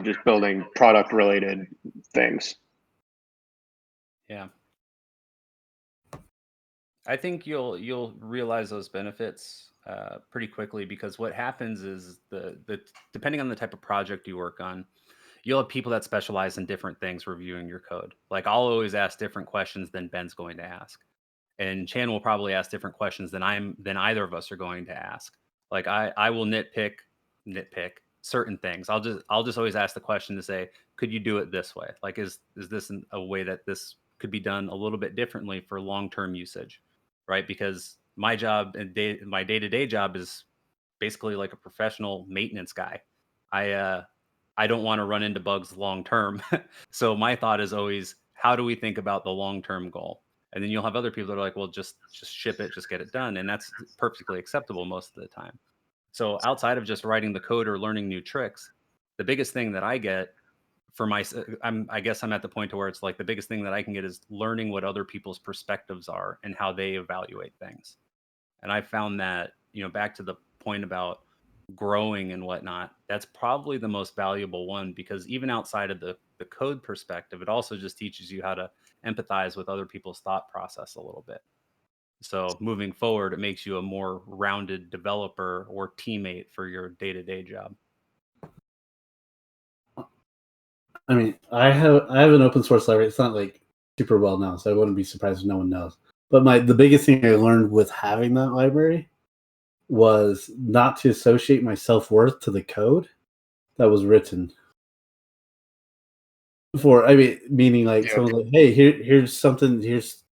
just building product related things. yeah, I think you'll realize those benefits pretty quickly, because what happens is the depending on the type of project you work on, you'll have people that specialize in different things reviewing your code. Like I'll always ask different questions than Ben's going to ask, and Chan will probably ask different questions than either of us are going to ask. Like I will nitpick certain things. I'll just always ask the question to say, could you do it this way? Like is this a way that this could be done a little bit differently for long-term usage, right? Because my job and my day-to-day job is basically like a professional maintenance guy. I don't want to run into bugs long term. So my thought is always, how do we think about the long-term goal? And then you'll have other people that are like, well, just ship it, just get it done. And that's perfectly acceptable most of the time. So outside of just writing the code or learning new tricks, the biggest thing that I get for I guess I'm at the point to where it's like the biggest thing that I can get is learning what other people's perspectives are and how they evaluate things. And I found that, back to the point about growing and whatnot, that's probably the most valuable one, because even outside of the code perspective, it also just teaches you how to empathize with other people's thought process a little bit. So moving forward, it makes you a more rounded developer or teammate for your day-to-day job. I mean, I have an open source library. It's not like super well known, so I wouldn't be surprised if no one knows. But the biggest thing I learned with having that library was not to associate my self-worth to the code that was written. Meaning like someone's like, hey, here's something, here's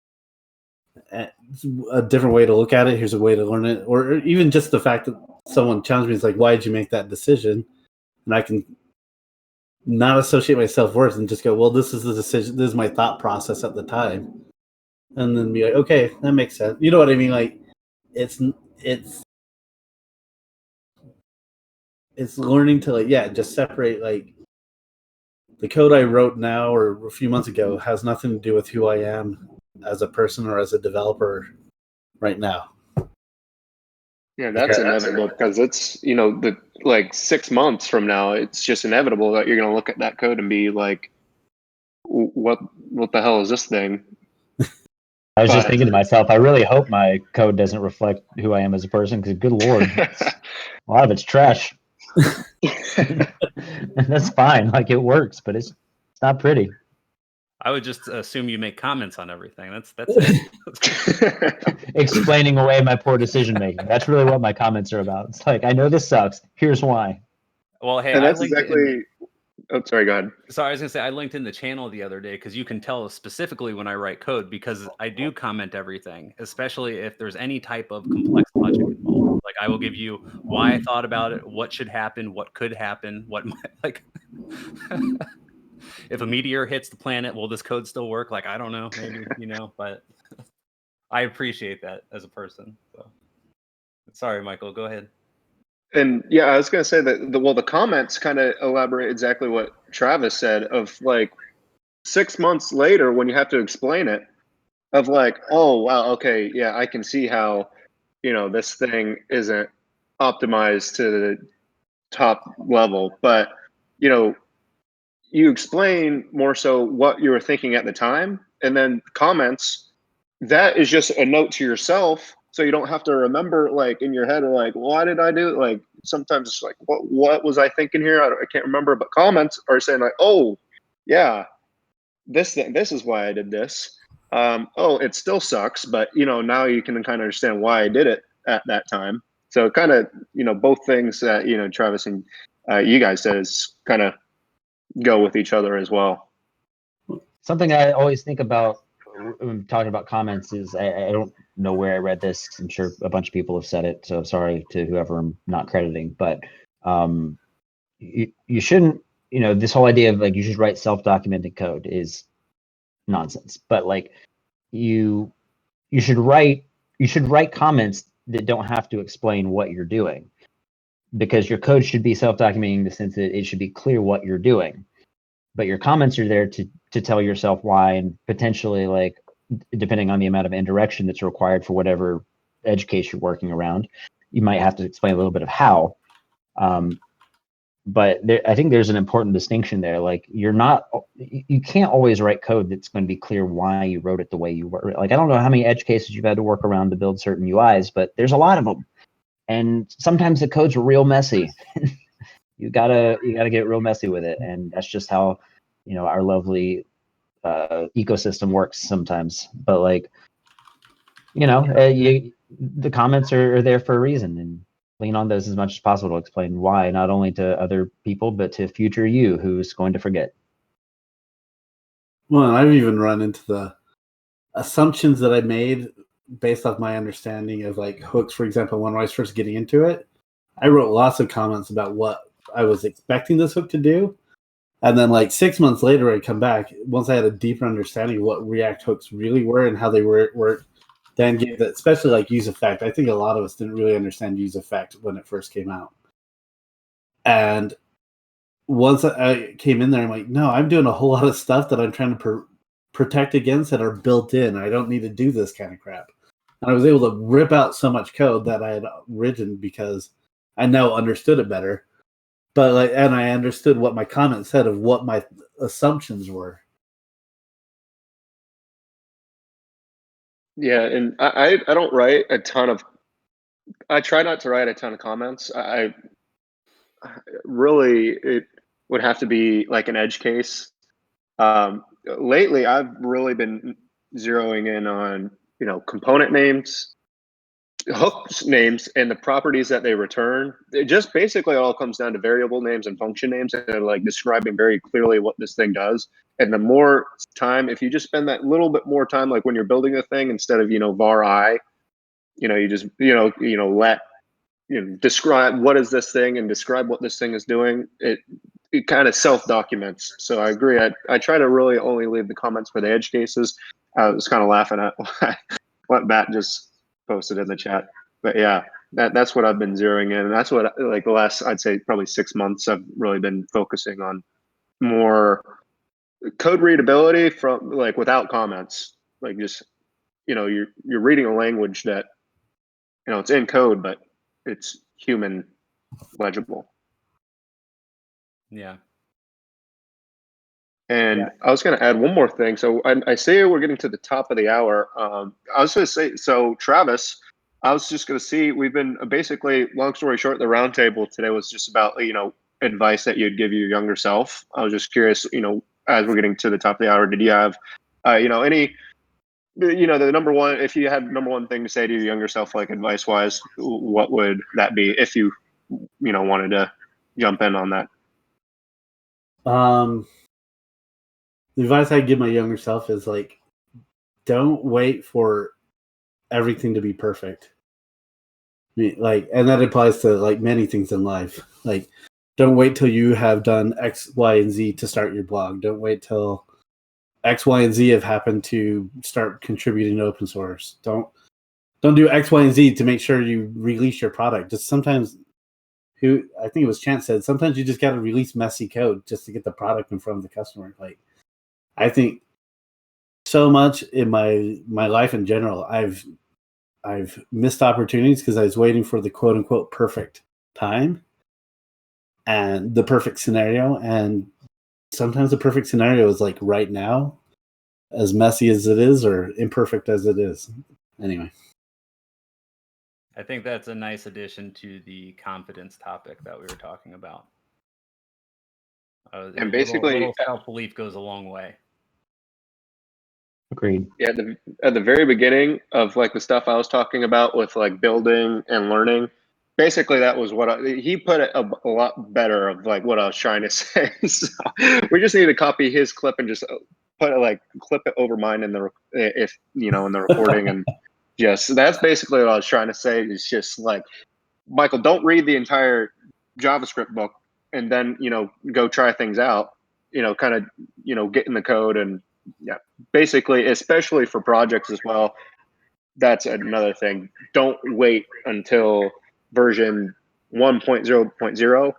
a different way to look at it, here's a way to learn it, or even just the fact that someone challenged me is like, why did you make that decision? And I can not associate my self-worth and just go, well, this is the decision, this is my thought process at the time, and then be like, okay, that makes sense. You know what I mean? Like, it's learning to, like, just separate, like, the code I wrote now or a few months ago has nothing to do with who I am as a person or as a developer right now. Yeah, that's inevitable, because it's, like 6 months from now, it's just inevitable that you're going to look at that code and be like, what the hell is this thing? I was just thinking to myself, I really hope my code doesn't reflect who I am as a person, because good Lord, a lot of it's trash. That's fine. Like, it works, but it's not pretty. I would just assume you make comments on everything. That's it. Explaining away my poor decision making. That's really what my comments are about. It's like, I know this sucks. Here's why. Well, hey, and that's exactly. Oh, sorry. Go ahead. So I was gonna say, I linked in the channel the other day because you can tell specifically when I write code, because I do comment everything, especially if there's any type of complex logic involved. Like, I will give you why I thought about it, what should happen, what could happen, what might, like. If a meteor hits the planet, will this code still work? Like, I don't know, maybe, but I appreciate that as a person. So, sorry, Michael, go ahead. And yeah, I was going to say that the comments kind of elaborate exactly what Travis said, of like 6 months later when you have to explain it, of like, oh, wow, okay, yeah, I can see how, this thing isn't optimized to the top level, but, you explain more so what you were thinking at the time, and then comments, that is just a note to yourself, so you don't have to remember, like, in your head, or like, why did I do it? Like, sometimes it's like, what was I thinking here? I can't remember. But comments are saying like, oh yeah, this is why I did this. Oh, it still sucks, but now you can kind of understand why I did it at that time. So kind of, both things that Travis and you guys said is kind of go with each other as well. Something I always think about when talking about comments is, I don't know where I read this. I'm sure a bunch of people have said it, so sorry to whoever I'm not crediting, but you shouldn't, this whole idea of like you should write self-documented code is nonsense. But like you should write comments that don't have to explain what you're doing, because your code should be self-documenting in the sense that it should be clear what you're doing. But your comments are there to tell yourself why, and potentially, like, depending on the amount of indirection that's required for whatever edge case you're working around, you might have to explain a little bit of how. But I think there's an important distinction there. Like, you can't always write code that's going to be clear why you wrote it the way you wrote it. Like, I don't know how many edge cases you've had to work around to build certain UIs, but there's a lot of them. And sometimes the code's real messy. You gotta get real messy with it, and that's just how our lovely ecosystem works sometimes. But like, the comments are there for a reason, and lean on those as much as possible to explain why, not only to other people but to future you who's going to forget. Well, I've even run into the assumptions that I made based off my understanding of like hooks, for example. When I was first getting into it, I wrote lots of comments about what I was expecting this hook to do. And then like 6 months later, I come back, once I had a deeper understanding of what React hooks really were and how they work, then gave that, especially like use effect. I think a lot of us didn't really understand use effect when it first came out. And once I came in there, I'm like, no, I'm doing a whole lot of stuff that I'm trying to protect against that are built in. I don't need to do this kind of crap. And I was able to rip out so much code that I had written because I now understood it better. But like, and I understood what my comment said of what my assumptions were. Yeah, and I don't write a ton of. I try not to write a ton of comments. I really it would have to be like an edge case. Lately, I've really been zeroing in on component names, hooks names, and the properties that they return. It just basically all comes down to variable names and function names, and like describing very clearly what this thing does. And the more time, if you just spend that little bit more time, like when you're building a thing, instead of var I, you just let describe what is this thing and describe what this thing is doing. It kind of self documents. So I agree. I try to really only leave the comments for the edge cases. I was kind of laughing at what Matt just posted in the chat. But yeah, that's what I've been zeroing in, and that's what like the last, I'd say, probably 6 months I've really been focusing on more code readability from like without comments, like just you're reading a language that it's in code, but it's human legible. Yeah. And Yeah. I was going to add one more thing. So I say we're getting to the top of the hour. I was going to say, so Travis, I was just going to see, we've been basically, long story short, the roundtable today was just about, advice that you'd give your younger self. I was just curious, as we're getting to the top of the hour, did you have, any, the number one, if you had number one thing to say to your younger self, like advice wise, what would that be if you, wanted to jump in on that? The advice I give my younger self is like, don't wait for everything to be perfect. I mean, like, and that applies to like many things in life. Like, don't wait till you have done X, Y, and Z to start your blog. Don't wait till X, Y, and Z have happened to start contributing to open source. Don't do X, Y, and Z to make sure you release your product. Just sometimes, I think it was Chance said, sometimes you just got to release messy code just to get the product in front of the customer. Like, I think so much in my life in general, I've missed opportunities because I was waiting for the quote unquote perfect time and the perfect scenario. And sometimes the perfect scenario is like right now, as messy as it is or imperfect as it is. Anyway. I think that's a nice addition to the confidence topic that we were talking about. And basically, little self-belief goes a long way. Agreed. Yeah, at the very beginning of like the stuff I was talking about with like building and learning, basically that was what he put it a lot better of like what I was trying to say. So we just need to copy his clip and just put it like clip it over mine in the in the recording and just that's basically what I was trying to say. Is just like, Michael, don't read the entire JavaScript book and then go try things out. Kind of get in the code and yeah, basically, especially for projects as well. That's another thing. Don't wait until version 1.0.0.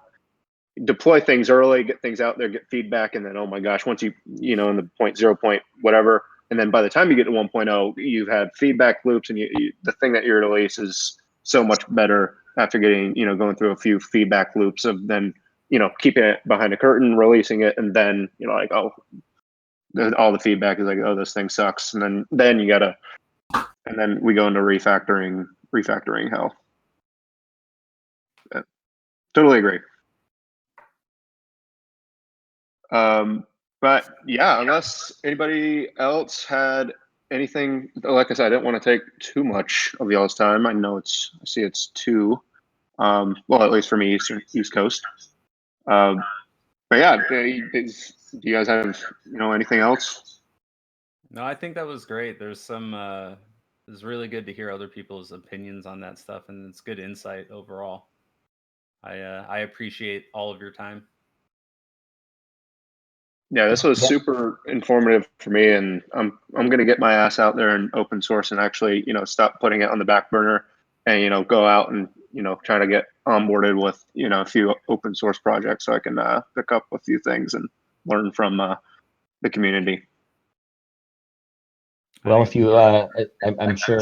Deploy things early, get things out there, get feedback, and then oh my gosh, once in the 0.0 point whatever, and then by the time you get to 1.0, you've had feedback loops, and the thing that you release is so much better after getting going through a few feedback loops of then keeping it behind a curtain, releasing it, and then like, oh, all the feedback is like, oh, this thing sucks, and then you gotta, and then we go into refactoring hell. Yeah, totally agree. But yeah, unless anybody else had anything, like I said, I didn't want to take too much of y'all's time. I know I see it's 2. Well, at least for me, East Coast. But yeah, do you guys have anything else? No, I think that was great. There's some it's really good to hear other people's opinions on that stuff, and it's good insight overall. I appreciate all of your time. Yeah, this was super informative for me, and I'm gonna get my ass out there and open source and actually stop putting it on the back burner and go out and try to get onboarded with a few open source projects so I can pick up a few things and learn from the community. Well, if you, I'm sure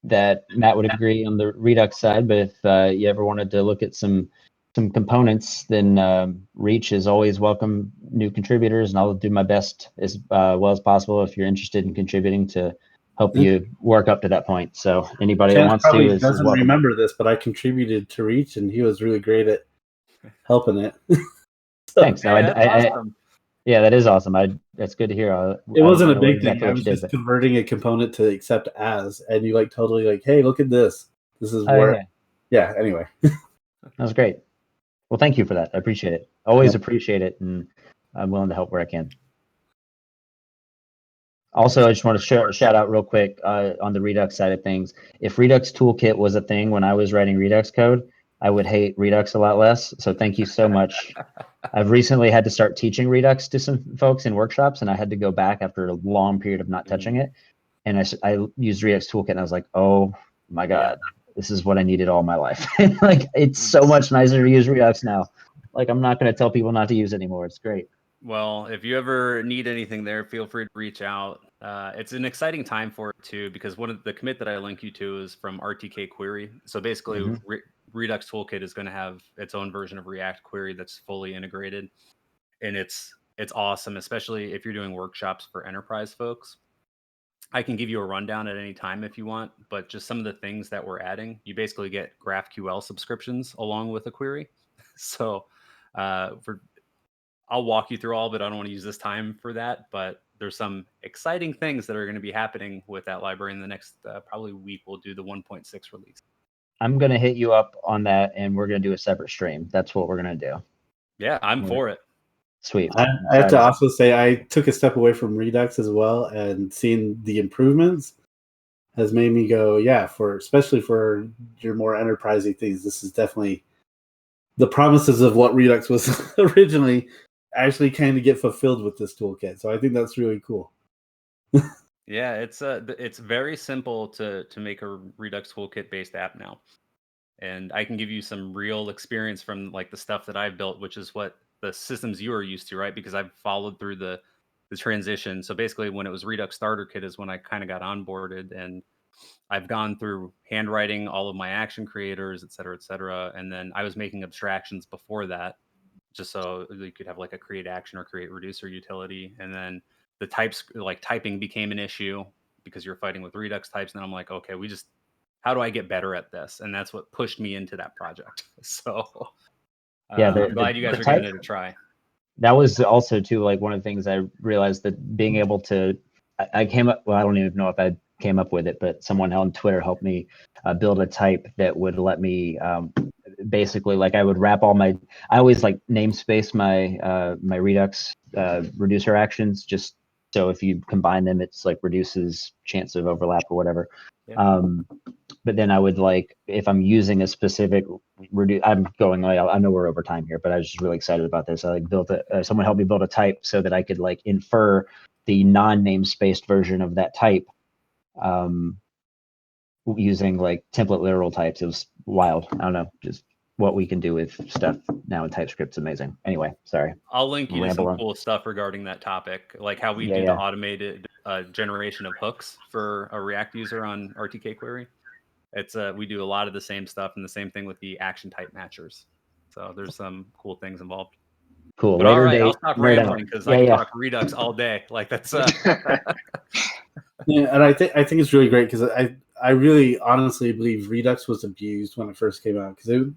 that Matt would agree on the Redux side, but if you ever wanted to look at some components, then Reach is always welcome new contributors, and I'll do my best as well as possible if you're interested in contributing to help you work up to that point. So anybody that Chance wants to probably is doesn't welcome. remember this, but I contributed to Reach, and he was really great at helping it. Thanks. No, That's awesome. yeah, that is awesome. That's good to hear. It wasn't a know big exactly thing. I what was you did, just but- converting a component to accept as, and you like totally like, hey, look at this. This is Oh, where, yeah. Anyway, That was great. Well, thank you for that. I appreciate it. Always appreciate it, and I'm willing to help where I can. Also, I just want to shout out real quick on the Redux side of things. If Redux Toolkit was a thing when I was writing Redux code, I would hate Redux a lot less. So thank you so much. I've recently had to start teaching Redux to some folks in workshops, and I had to go back after a long period of not touching it. And I used Redux Toolkit, and I was like, oh my God, this is what I needed all my life. Like, it's so much nicer to use Redux now. Like, I'm not going to tell people not to use it anymore. It's great. Well, if you ever need anything there, feel free to reach out. It's an exciting time for it too, because one of the commit that I link you to is from RTK Query. So basically, Redux Toolkit is going to have its own version of React Query that's fully integrated, and it's awesome, especially if you're doing workshops for enterprise folks. I can give you a rundown at any time if you want, but just some of the things that we're adding, you basically get GraphQL subscriptions along with a query. So I'll walk you through all of it. I don't want to use this time for that, but there's some exciting things that are going to be happening with that library in the next probably week. We'll do the 1.6 release. I'm going to hit you up on that, and we're going to do a separate stream. That's what we're going to do. Yeah, I'm for it. Sweet. I have to also say I took a step away from Redux as well, and seeing the improvements has made me go, yeah, especially for your more enterprisey things, this is definitely the promises of what Redux was originally actually kind of get fulfilled with this toolkit. So I think that's really cool. Yeah, it's very simple to make a Redux toolkit based app now. And I can give you some real experience from like the stuff that I've built, which is what the systems you are used to, right? Because I've followed through the transition. So basically when it was Redux Starter Kit is when I kind of got onboarded, and I've gone through handwriting all of my action creators, et cetera, and then I was making abstractions before that, just so you could have like a create action or create reducer utility. And then the types, like typing, became an issue because you're fighting with Redux types. And then I'm like, okay, how do I get better at this? And that's what pushed me into that project. So yeah, I'm glad you guys are giving it a try. That was also too, like, one of the things I realized, that being able to, I came up, well, I don't even know if I came up with it, but someone on Twitter helped me build a type that would let me basically, like, I would wrap I always like namespace my my Redux reducer actions, just so if you combine them, it's like reduces chance of overlap or whatever. Yeah. But then I would, like, if I'm using a specific I'm going, I know we're over time here, but I was just really excited about this. I like built someone helped me build a type so that I could like infer the non-namespaced version of that type using like template literal types. It was wild. I don't know, just what we can do with stuff now in TypeScript's amazing. Anyway, sorry. I'll link you to some on. cool stuff regarding that topic, like how we do the automated generation of hooks for a React user on RTK Query. It's we do a lot of the same stuff, and the same thing with the action type matchers. So there's some cool things involved. Cool. But Later all right, date, I'll stop rambling because I can talk Redux all day. Like that's. Yeah, and I think it's really great because I really honestly believe Redux was abused when it first came out, because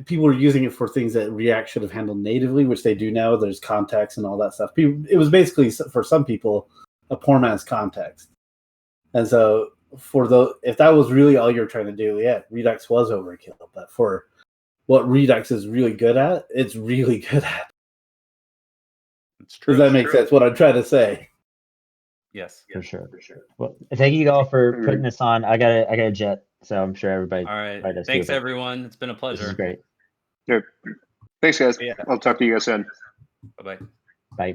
people were using it for things that React should have handled natively, which they do now. There's context and all that stuff. It was basically, for some people, a poor man's context. And so if that was really all you're trying to do, yeah, Redux was overkill. But for what Redux is really good at, it's really good at. It's true. Does that make sense? What I'm trying to say? Yes, for sure. Well, thank you all for putting this on. I got a jet, so I'm sure everybody. All right. Thanks, everyone. It's been a pleasure. This is great. Thanks, guys. I'll talk to you guys soon. Bye-bye. Bye.